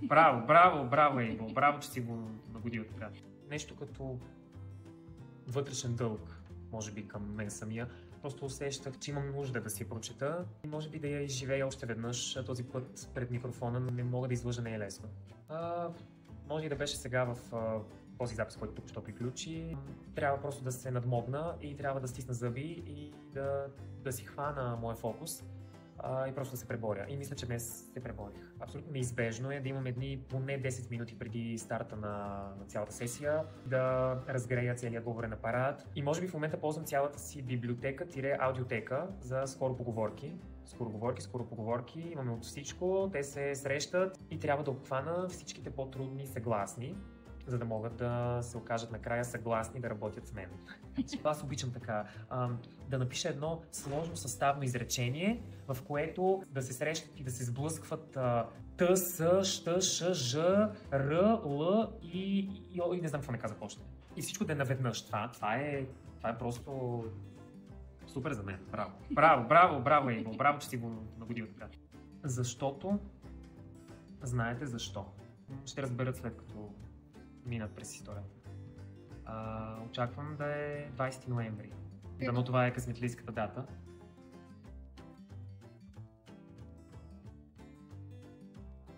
Браво, Ейбо. Браво, че си го нагодил така. Нещо като вътрешен дълг, може би към мен самия. Просто усещах, че имам нужда да си я прочета и може би да я изживея още веднъж. Този път пред микрофона, но не мога да излъжа, не е лесно. Може и да беше сега в този запис, който тук що приключи. Трябва просто да се надмогна и трябва да стисна зъби и да си хвана моя фокус и просто да се преборя. И мисля, че днес се преборих. Абсолютно неизбежно е да имам едни поне 10 минути преди старта на цялата сесия, да разгрея целият говорен апарат. И може би в момента ползвам цялата си библиотека-аудиотека за скоропоговорки. Скоропоговорки, имаме от всичко, те се срещат и трябва да обхвана всичките по-трудни съгласни, за да могат да се окажат накрая съгласни да работят с мен. Аз обичам така, да напиша едно сложно съставно изречение, в което да се срещат и да се сблъскват Т, С, Щ, Ш, Ж, Р, Л и не знам какво не казах още. И всичко да е наведнъж. Това е просто супер за мен. Браво, Ейбо. Браво, че си го нагодил така. Защото знаете защо. Ще разберат след като минат през историята. Очаквам да е 20 ноември. Дано това е късметлийската дата.